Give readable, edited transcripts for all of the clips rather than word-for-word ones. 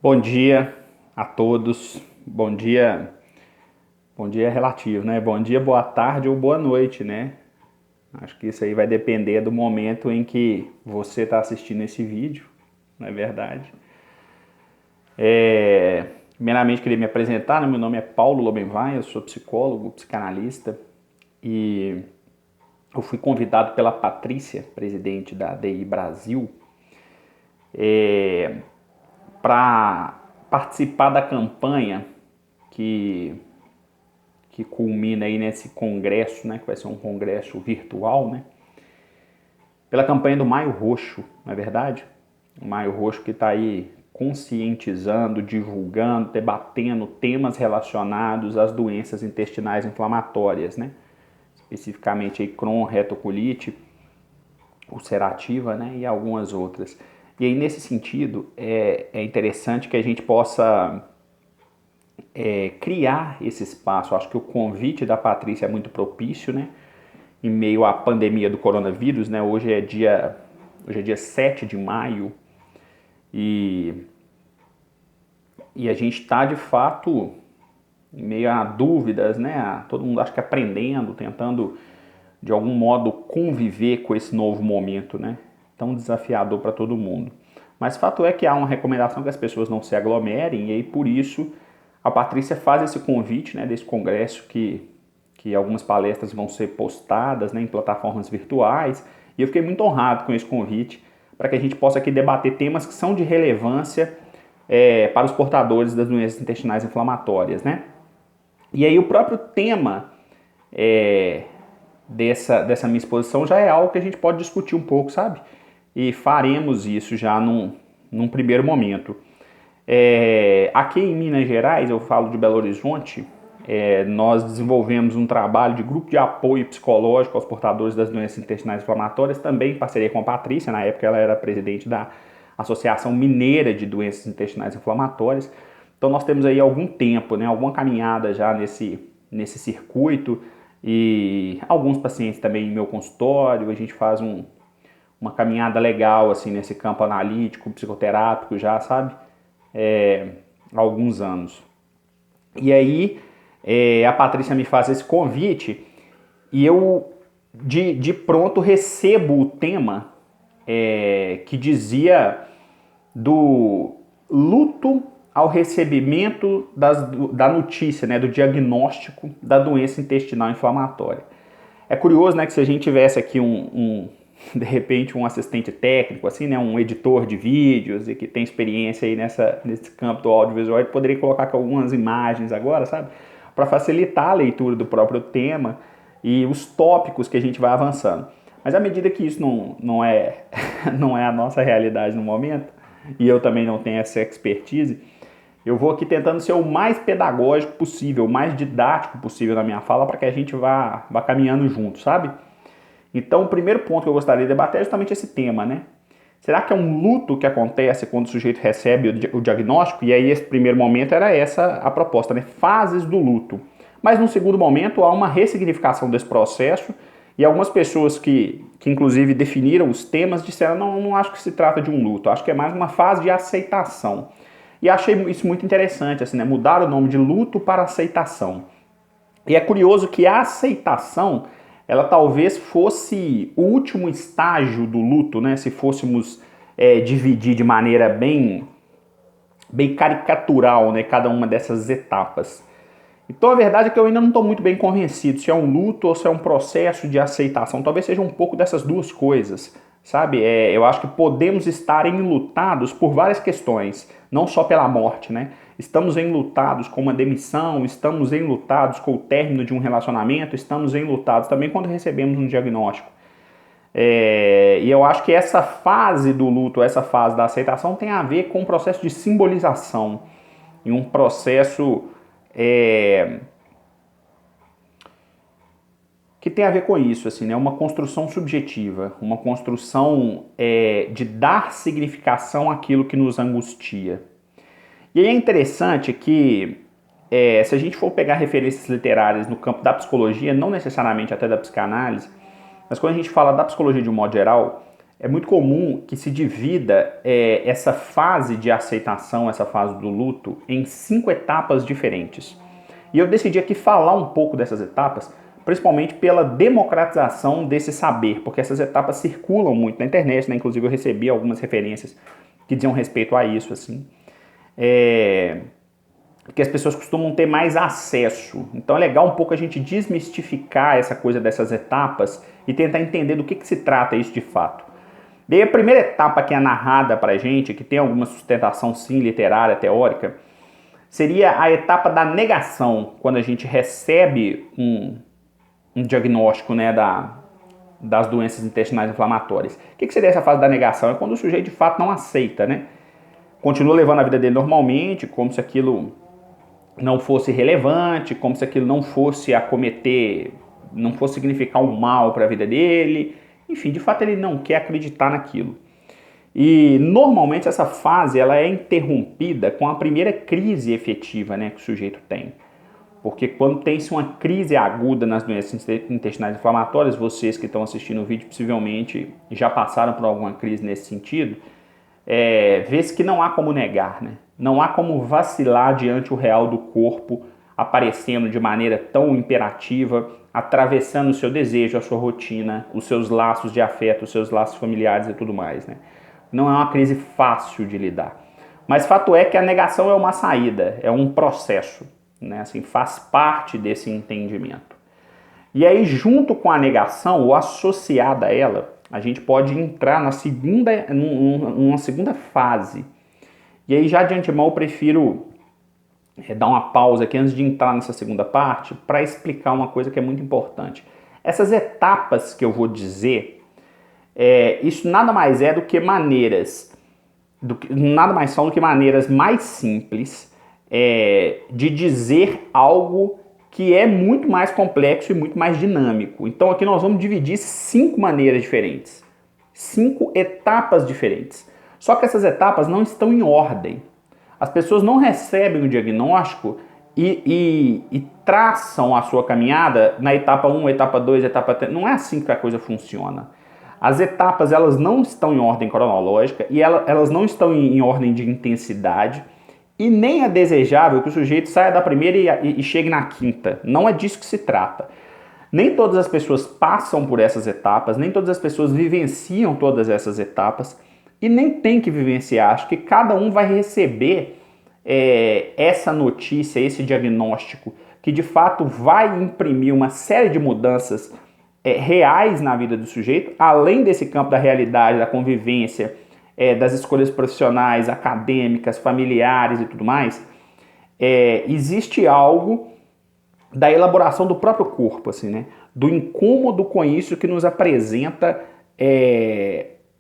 Bom dia a todos. Bom dia é relativo, né? Bom dia, boa tarde ou boa noite, né? Acho que isso aí vai depender do momento em que você está assistindo esse vídeo, não é verdade? Primeiramente, queria me apresentar, né? Meu nome é Paulo Lobenvain, eu sou psicólogo, psicanalista e eu fui convidado pela Patrícia, presidente da DI Brasil, para participar da campanha que culmina aí nesse congresso, né, que vai ser um congresso virtual, né, pela campanha do Maio Roxo, não é verdade? O Maio Roxo que está aí conscientizando, divulgando, debatendo temas relacionados às doenças intestinais inflamatórias, né? Especificamente aí Crohn, retocolite, ulcerativa, né, e algumas outras. E aí nesse sentido é interessante que a gente possa criar esse espaço. Acho que o convite da Patrícia é muito propício, né? Em meio à pandemia do coronavírus, né? Hoje é dia 7 de maio e, e a gente está de fato em meio a dúvidas, né? Todo mundo acho que aprendendo, tentando de algum modo conviver com esse novo momento, né? Tão desafiador para todo mundo. Mas fato é que há uma recomendação que as pessoas não se aglomerem e aí por isso a Patrícia faz esse convite, né, desse congresso que algumas palestras vão ser postadas, né, em plataformas virtuais, e eu fiquei muito honrado com esse convite para que a gente possa aqui debater temas que são de relevância para os portadores das doenças intestinais inflamatórias, né? E aí o próprio tema dessa minha exposição já é algo que a gente pode discutir um pouco, sabe? E faremos isso já num primeiro momento. Aqui em Minas Gerais, eu falo de Belo Horizonte, nós desenvolvemos um trabalho de grupo de apoio psicológico aos portadores das doenças intestinais inflamatórias, também em parceria com a Patrícia, na época ela era presidente da Associação Mineira de Doenças Intestinais Inflamatórias. Então nós temos aí algum tempo, né, alguma caminhada já nesse circuito e alguns pacientes também em meu consultório, a gente faz uma caminhada legal assim nesse campo analítico, psicoterápico já, sabe? Há alguns anos. E aí a Patrícia me faz esse convite e eu de pronto recebo o tema que dizia do luto ao recebimento da notícia, né, do diagnóstico da doença intestinal inflamatória. É curioso, né, que se a gente tivesse aqui de repente um assistente técnico, assim, né, um editor de vídeos e que tem experiência aí nesse campo do audiovisual, ele poderia colocar aqui algumas imagens agora, sabe, para facilitar a leitura do próprio tema e os tópicos que a gente vai avançando. Mas à medida que isso não é, não é a nossa realidade no momento, e eu também não tenho essa expertise, eu vou aqui tentando ser o mais pedagógico possível, o mais didático possível na minha fala para que a gente vá caminhando junto, sabe? Então, o primeiro ponto que eu gostaria de debater é justamente esse tema, né? Será que é um luto que acontece quando o sujeito recebe o diagnóstico? E aí, esse primeiro momento era essa a proposta, né? Fases do luto. Mas, num segundo momento, há uma ressignificação desse processo e algumas pessoas que inclusive, definiram os temas disseram, não acho que se trata de um luto, acho que é mais uma fase de aceitação. E achei isso muito interessante, assim, né? Mudar o nome de luto para aceitação. E é curioso que a aceitação ela talvez fosse o último estágio do luto, né? Se fôssemos dividir de maneira bem caricatural, né? Cada uma dessas etapas. Então a verdade é que eu ainda não estou muito bem convencido se é um luto ou se é um processo de aceitação. Talvez seja um pouco dessas duas coisas, sabe? Eu acho que podemos estar enlutados por várias questões, não só pela morte, né? Estamos enlutados com uma demissão, estamos enlutados com o término de um relacionamento, estamos enlutados também quando recebemos um diagnóstico. E eu acho que essa fase do luto, essa fase da aceitação tem a ver com um processo de simbolização, em um processo que tem a ver com isso, assim, né? Uma construção subjetiva, uma construção de dar significação àquilo que nos angustia. E aí é interessante que, se a gente for pegar referências literárias no campo da psicologia, não necessariamente até da psicanálise, mas quando a gente fala da psicologia de um modo geral, é muito comum que se divida essa fase de aceitação, essa fase do luto, em 5 etapas diferentes. E eu decidi aqui falar um pouco dessas etapas, principalmente pela democratização desse saber, porque essas etapas circulam muito na internet, né? Inclusive eu recebi algumas referências que diziam respeito a isso, assim. Que as pessoas costumam ter mais acesso. Então é legal um pouco a gente desmistificar essa coisa dessas etapas e tentar entender do que se trata isso de fato. Daí a primeira etapa que é narrada pra gente, que tem alguma sustentação sim literária, teórica, seria a etapa da negação, quando a gente recebe um diagnóstico, né, das doenças intestinais inflamatórias. O que seria essa fase da negação? É quando o sujeito de fato não aceita, né? Continua levando a vida dele normalmente, como se aquilo não fosse relevante, como se aquilo não fosse acometer, não fosse significar um mal para a vida dele. Enfim, de fato ele não quer acreditar naquilo. E normalmente essa fase ela é interrompida com a primeira crise efetiva, né, que o sujeito tem. Porque quando tem-se uma crise aguda nas doenças intestinais inflamatórias, vocês que estão assistindo o vídeo possivelmente já passaram por alguma crise nesse sentido, vê-se que não há como negar, né? Não há como vacilar diante o real do corpo aparecendo de maneira tão imperativa, atravessando o seu desejo, a sua rotina, os seus laços de afeto, os seus laços familiares e tudo mais, né? Não é uma crise fácil de lidar. Mas fato é que a negação é uma saída, é um processo, né? Assim, faz parte desse entendimento. E aí, junto com a negação, ou associada a ela, a gente pode entrar numa segunda fase. E aí, já de antemão, eu prefiro dar uma pausa aqui antes de entrar nessa segunda parte para explicar uma coisa que é muito importante. Essas etapas que eu vou dizer, isso nada mais é do que nada mais são do que maneiras mais simples de dizer algo que é muito mais complexo e muito mais dinâmico. Então aqui nós vamos dividir 5 maneiras diferentes, 5 etapas diferentes. Só que essas etapas não estão em ordem. As pessoas não recebem o diagnóstico e traçam a sua caminhada na etapa 1, etapa 2, etapa 3. Não é assim que a coisa funciona. As etapas elas não estão em ordem cronológica e elas não estão em ordem de intensidade. E nem é desejável que o sujeito saia da primeira e chegue na quinta. Não é disso que se trata. Nem todas as pessoas passam por essas etapas, nem todas as pessoas vivenciam todas essas etapas e nem tem que vivenciar. Acho que cada um vai receber essa notícia, esse diagnóstico, que de fato vai imprimir uma série de mudanças reais na vida do sujeito, além desse campo da realidade, da convivência, das escolhas profissionais, acadêmicas, familiares e tudo mais, existe algo da elaboração do próprio corpo, assim, né? Do incômodo com isso que nos apresenta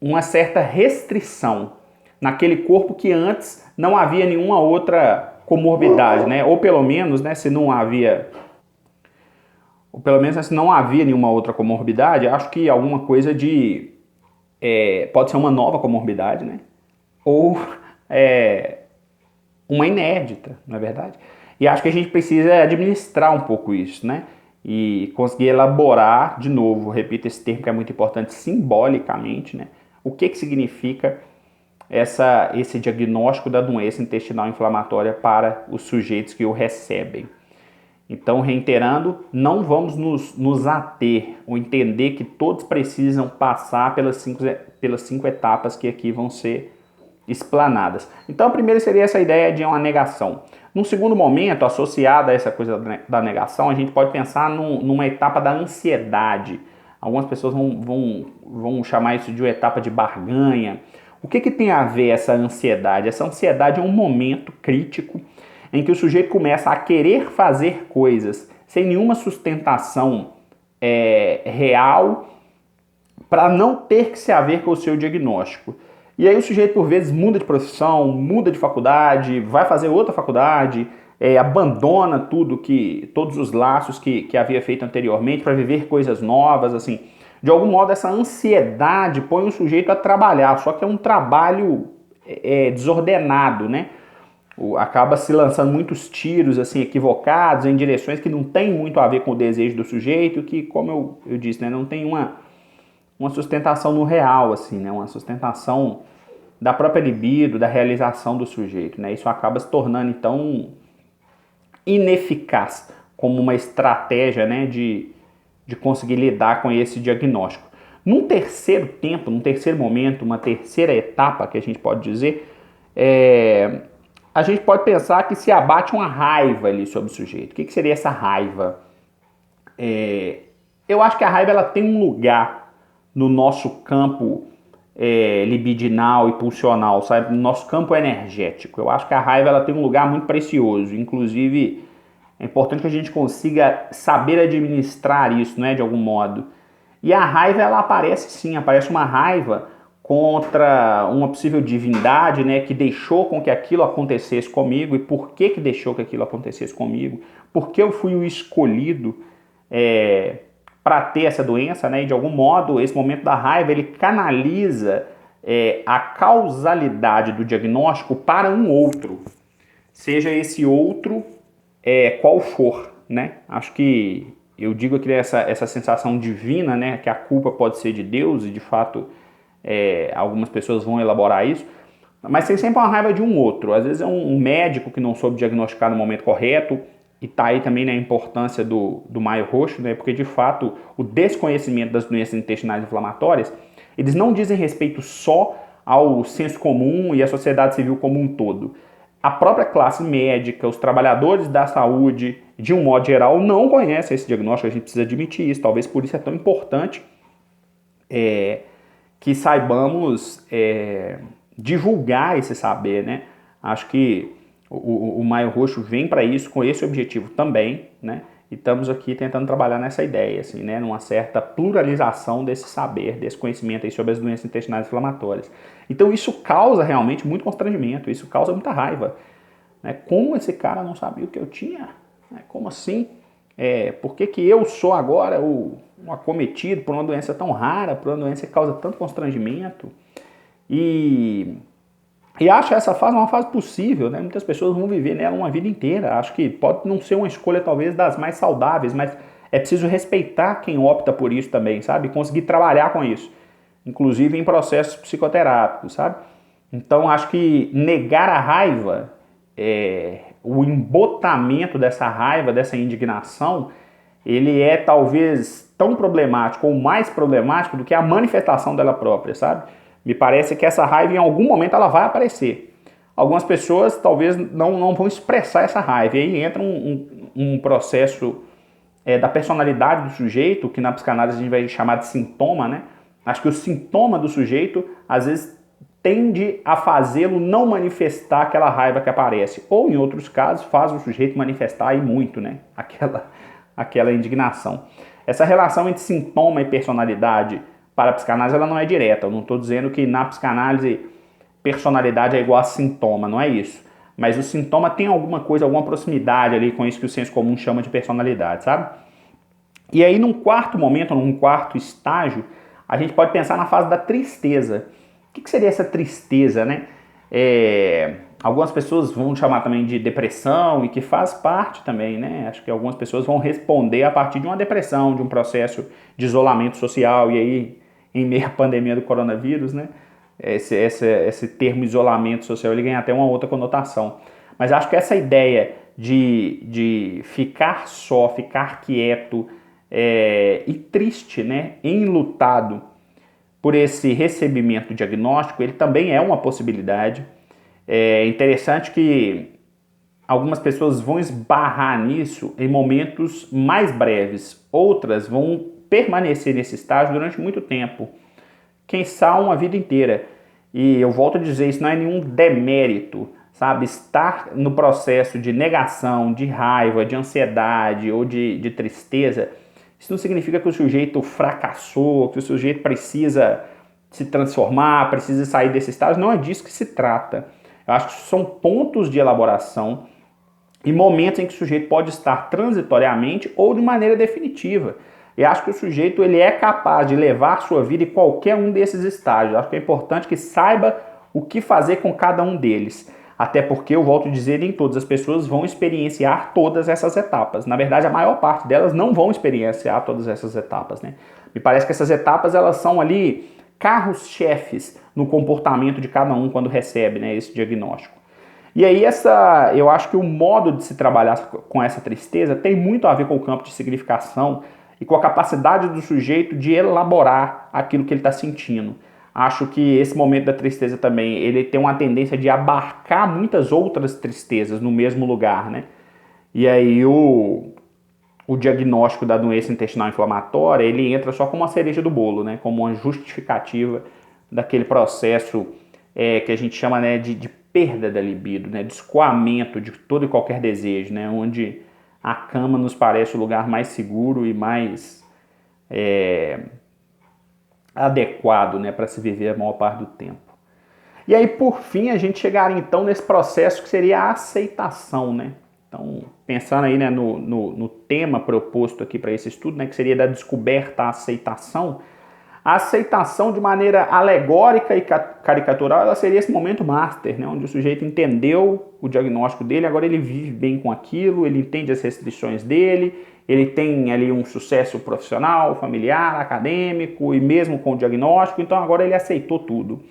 uma certa restrição naquele corpo que antes não havia nenhuma outra comorbidade, né? Ou pelo menos, né, se não havia nenhuma outra comorbidade, acho que alguma coisa pode ser uma nova comorbidade, né? Ou uma inédita, não é verdade? E acho que a gente precisa administrar um pouco isso, né? E conseguir elaborar, de novo, repito esse termo que é muito importante, simbolicamente, né? O que significa esse diagnóstico da doença intestinal inflamatória para os sujeitos que o recebem. Então, reiterando, não vamos nos ater ou entender que todos precisam passar pelas 5 etapas que aqui vão ser explanadas. Então, a primeira seria essa ideia de uma negação. Num segundo momento, associada a essa coisa da negação, a gente pode pensar numa etapa da ansiedade. Algumas pessoas vão chamar isso de uma etapa de barganha. O que tem a ver essa ansiedade? Essa ansiedade é um momento crítico em que o sujeito começa a querer fazer coisas sem nenhuma sustentação real para não ter que se haver com o seu diagnóstico. E aí o sujeito, por vezes, muda de profissão, muda de faculdade, vai fazer outra faculdade, abandona todos os laços que havia feito anteriormente para viver coisas novas, assim. De algum modo, essa ansiedade põe o sujeito a trabalhar, só que é um trabalho desordenado, né? Acaba se lançando muitos tiros assim equivocados em direções que não tem muito a ver com o desejo do sujeito, que, como eu disse, né, não tem uma uma sustentação no real, assim, né? Uma sustentação da própria libido, da realização do sujeito, né? Isso acaba se tornando, então, ineficaz como uma estratégia, né, de conseguir lidar com esse diagnóstico. Num terceiro tempo, num terceiro momento, uma terceira etapa que a gente pode dizer, a gente pode pensar que se abate uma raiva ali sobre o sujeito. O que seria essa raiva? Eu acho que a raiva ela tem um lugar no nosso campo libidinal e pulsional, sabe? No nosso campo energético. Eu acho que a raiva ela tem um lugar muito precioso. Inclusive, é importante que a gente consiga saber administrar isso, né, de algum modo. E a raiva, ela aparece sim, aparece uma raiva contra uma possível divindade, né, que deixou com que aquilo acontecesse comigo. E por que deixou que aquilo acontecesse comigo? Porque eu fui o escolhido para ter essa doença, né? E de algum modo, esse momento da raiva, ele canaliza a causalidade do diagnóstico para um outro. Seja esse outro qual for, né? Acho que eu digo aqui essa sensação divina, né? Que a culpa pode ser de Deus, e de fato algumas pessoas vão elaborar isso, mas tem sempre uma raiva de um outro. Às vezes é um médico que não soube diagnosticar no momento correto, e tá aí também, né, a importância do Maio Roxo, né? Porque de fato o desconhecimento das doenças intestinais inflamatórias, eles não dizem respeito só ao senso comum e à sociedade civil como um todo. A própria classe médica, os trabalhadores da saúde, de um modo geral, não conhecem esse diagnóstico. A gente precisa admitir isso. Talvez por isso é tão importante que saibamos divulgar esse saber, né? Acho que o Maio Roxo vem para isso, com esse objetivo também, né? E estamos aqui tentando trabalhar nessa ideia, assim, né? Numa certa pluralização desse saber, desse conhecimento aí sobre as doenças intestinais inflamatórias. Então isso causa realmente muito constrangimento, isso causa muita raiva, né? Como esse cara não sabia o que eu tinha? Como assim? Por que eu sou agora um acometido por uma doença tão rara, por uma doença que causa tanto constrangimento? E acho essa fase uma fase possível, né? Muitas pessoas vão viver nela uma vida inteira. Acho que pode não ser uma escolha talvez das mais saudáveis, mas é preciso respeitar quem opta por isso também, sabe? Conseguir trabalhar com isso, inclusive em processos psicoterápicos, sabe? Então acho que negar a raiva, o embotamento dessa raiva, dessa indignação, ele é talvez tão problemático ou mais problemático do que a manifestação dela própria, sabe? Me parece que essa raiva, em algum momento, ela vai aparecer. Algumas pessoas talvez não vão expressar essa raiva. E aí entra um processo da personalidade do sujeito, que na psicanálise a gente vai chamar de sintoma, né? Acho que o sintoma do sujeito, às vezes, tende a fazê-lo não manifestar aquela raiva que aparece. Ou, em outros casos, faz o sujeito manifestar aí muito, né? Aquela indignação. Essa relação entre sintoma e personalidade para a psicanálise, ela não é direta. Eu não estou dizendo que na psicanálise personalidade é igual a sintoma, não é isso. Mas o sintoma tem alguma coisa, alguma proximidade ali com isso que o senso comum chama de personalidade, sabe? E aí, num quarto momento, num quarto estágio, a gente pode pensar na fase da tristeza. O que seria essa tristeza, né? Algumas pessoas vão chamar também de depressão, e que faz parte também, né? Acho que algumas pessoas vão responder a partir de uma depressão, de um processo de isolamento social, e aí, em meio à pandemia do coronavírus, né? Esse termo isolamento social, ele ganha até uma outra conotação. Mas acho que essa ideia de ficar só, ficar quieto e triste, né? Enlutado por esse recebimento diagnóstico, ele também é uma possibilidade. É interessante que algumas pessoas vão esbarrar nisso em momentos mais breves, outras vão permanecer nesse estágio durante muito tempo, quem sabe uma vida inteira. E eu volto a dizer, isso não é nenhum demérito, sabe? Estar no processo de negação, de raiva, de ansiedade ou de tristeza, isso não significa que o sujeito fracassou, que o sujeito precisa se transformar, precisa sair desse estágio. Não é disso que se trata. Eu acho que são pontos de elaboração e momentos em que o sujeito pode estar transitoriamente ou de maneira definitiva. E acho que o sujeito ele é capaz de levar sua vida em qualquer um desses estágios. Acho que é importante que saiba o que fazer com cada um deles. Até porque, eu volto a dizer, nem todas as pessoas vão experienciar todas essas etapas. Na verdade, a maior parte delas não vão experienciar todas essas etapas, né? Me parece que essas etapas elas são ali carros-chefes no comportamento de cada um quando recebe, né, esse diagnóstico. E aí eu acho que o modo de se trabalhar com essa tristeza tem muito a ver com o campo de significação e com a capacidade do sujeito de elaborar aquilo que ele está sentindo. Acho que esse momento da tristeza também, ele tem uma tendência de abarcar muitas outras tristezas no mesmo lugar, né? E aí o diagnóstico da doença intestinal inflamatória, ele entra só como uma cereja do bolo, né? Como uma justificativa daquele processo que a gente chama, né, de perda da libido, né? De escoamento de todo e qualquer desejo, né? Onde a cama nos parece o lugar mais seguro e mais adequado, né, para se viver a maior parte do tempo. E aí, por fim, a gente chegaria então nesse processo que seria a aceitação, né? Então, pensando aí, né, no tema proposto aqui para esse estudo, né, que seria da descoberta à aceitação, a aceitação de maneira alegórica e caricatural, ela seria esse momento master, né, onde o sujeito entendeu o diagnóstico dele, agora ele vive bem com aquilo, ele entende as restrições dele, ele tem ali um sucesso profissional, familiar, acadêmico e mesmo com o diagnóstico, então agora ele aceitou tudo.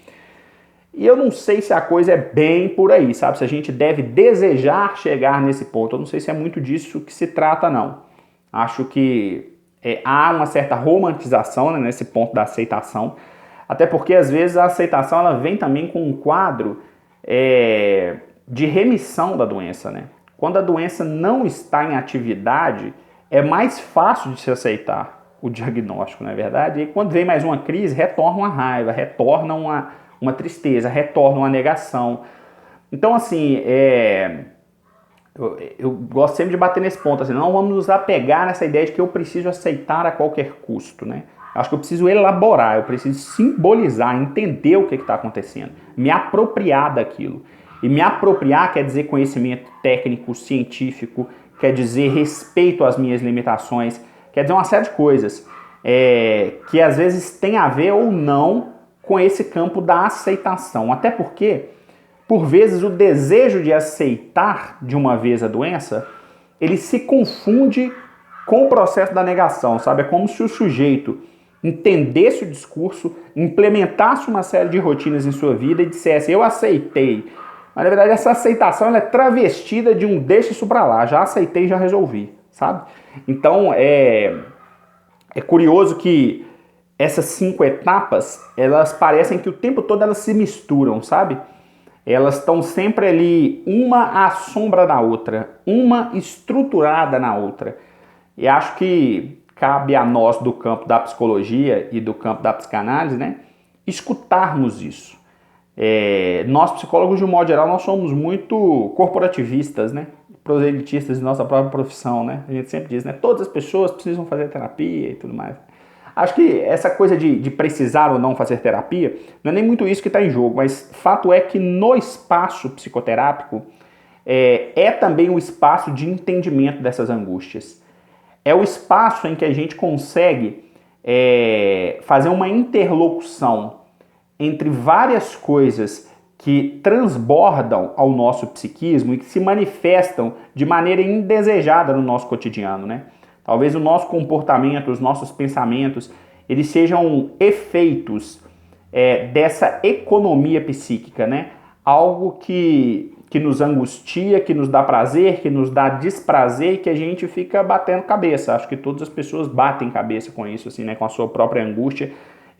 E eu não sei se a coisa é bem por aí, sabe? Se a gente deve desejar chegar nesse ponto. Eu não sei se é muito disso que se trata, não. Acho que há uma certa romantização, né, nesse ponto da aceitação, até porque às vezes a aceitação ela vem também com um quadro de remissão da doença, né? Quando a doença não está em atividade, é mais fácil de se aceitar o diagnóstico, não é verdade? E quando vem mais uma crise, retorna uma raiva, retorna uma tristeza, retorna uma negação. Então, assim, eu gosto sempre de bater nesse ponto, assim, não vamos nos apegar nessa ideia de que eu preciso aceitar a qualquer custo, né? Acho que eu preciso elaborar, eu preciso simbolizar, entender o que está acontecendo, me apropriar daquilo. E me apropriar quer dizer conhecimento técnico, científico, quer dizer respeito às minhas limitações, quer dizer uma série de coisas que às vezes tem a ver ou não com esse campo da aceitação. Até porque, por vezes, o desejo de aceitar de uma vez a doença, ele se confunde com o processo da negação, sabe? É como se o sujeito entendesse o discurso, implementasse uma série de rotinas em sua vida e dissesse, eu aceitei. Mas, na verdade, essa aceitação ela é travestida de um deixa isso pra lá, já aceitei, já resolvi, sabe? Então, é curioso que essas 5 etapas, elas parecem que o tempo todo elas se misturam, sabe? Elas estão sempre ali, uma à sombra da outra, uma estruturada na outra. E acho que cabe a nós do campo da psicologia e do campo da psicanálise, né, escutarmos isso. Nós psicólogos, de um modo geral, nós somos muito corporativistas, né? Proselitistas de nossa própria profissão, né? A gente sempre diz, né? Todas as pessoas precisam fazer terapia e tudo mais. Acho que essa coisa de precisar ou não fazer terapia, não é nem muito isso que está em jogo, mas fato é que no espaço psicoterápico também o espaço de entendimento dessas angústias. É o espaço em que a gente consegue fazer uma interlocução entre várias coisas que transbordam ao nosso psiquismo e que se manifestam de maneira indesejada no nosso cotidiano, né? Talvez o nosso comportamento, os nossos pensamentos, eles sejam efeitos dessa economia psíquica, né? Algo que nos angustia, que nos dá prazer, que nos dá desprazer e que a gente fica batendo cabeça. Acho que todas as pessoas batem cabeça com isso, assim, né? Com a sua própria angústia,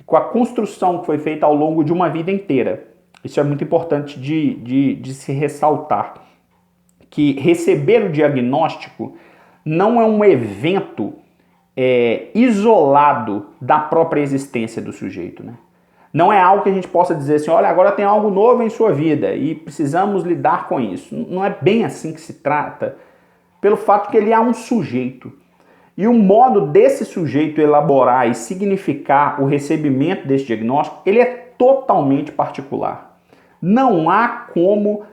com a construção que foi feita ao longo de uma vida inteira. Isso é muito importante de se ressaltar. Que receber o diagnóstico não é um evento isolado da própria existência do sujeito, né? Não é algo que a gente possa dizer assim, olha, agora tem algo novo em sua vida e precisamos lidar com isso. Não é bem assim que se trata, pelo fato que ele é um sujeito. E o modo desse sujeito elaborar e significar o recebimento desse diagnóstico, ele é totalmente particular. Não há como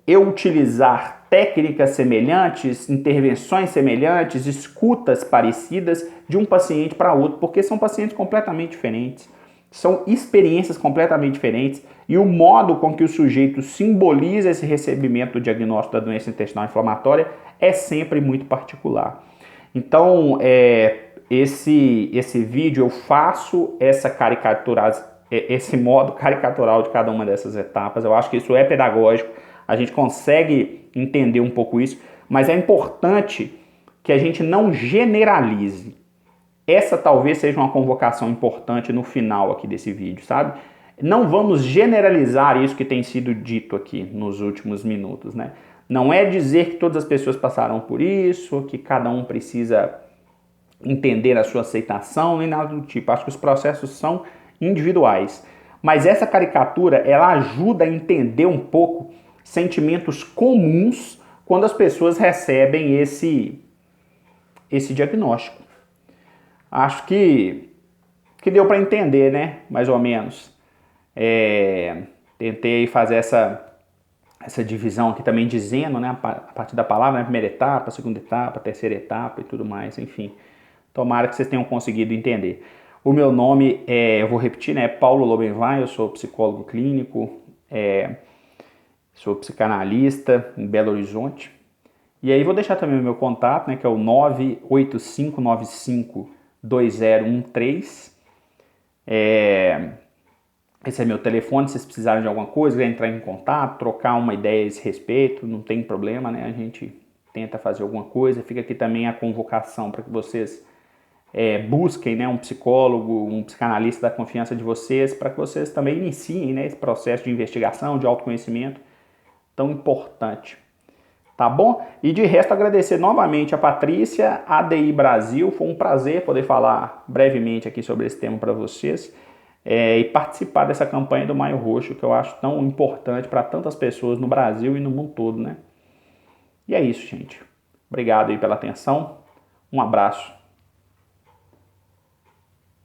eu utilizar técnicas semelhantes, intervenções semelhantes, escutas parecidas de um paciente para outro, porque são pacientes completamente diferentes, são experiências completamente diferentes e o modo com que o sujeito simboliza esse recebimento do diagnóstico da doença intestinal inflamatória é sempre muito particular. Então, esse vídeo eu faço essa caricatura, esse modo caricatural de cada uma dessas etapas. Eu acho que isso é pedagógico, a gente consegue entender um pouco isso, mas é importante que a gente não generalize. Essa talvez seja uma convocação importante no final aqui desse vídeo, sabe? Não vamos generalizar isso que tem sido dito aqui nos últimos minutos, né? Não é dizer que todas as pessoas passaram por isso, que cada um precisa entender a sua aceitação, nem nada do tipo. Acho que os processos são individuais. Mas essa caricatura, ela ajuda a entender um pouco sentimentos comuns quando as pessoas recebem esse diagnóstico. Acho que deu para entender, né? Mais ou menos. Tentei fazer essa divisão aqui também dizendo, né? A partir da palavra, né? Primeira etapa, segunda etapa, terceira etapa e tudo mais, enfim. Tomara que vocês tenham conseguido entender. O meu nome eu vou repetir, né? É Paulo Lobenwein, eu sou psicólogo clínico, sou psicanalista em Belo Horizonte. E aí vou deixar também o meu contato, né? Que é o 985952013. Esse é meu telefone, se vocês precisarem de alguma coisa, entrar em contato, trocar uma ideia a esse respeito, não tem problema, né? A gente tenta fazer alguma coisa. Fica aqui também a convocação para que vocês busquem, né, um psicólogo, um psicanalista da confiança de vocês, para que vocês também iniciem, né, esse processo de investigação, de autoconhecimento tão importante. Tá bom? E de resto, agradecer novamente a Patrícia, ADI Brasil. Foi um prazer poder falar brevemente aqui sobre esse tema para vocês e participar dessa campanha do Maio Roxo, que eu acho tão importante para tantas pessoas no Brasil e no mundo todo, né? E é isso, gente. Obrigado aí pela atenção. Um abraço.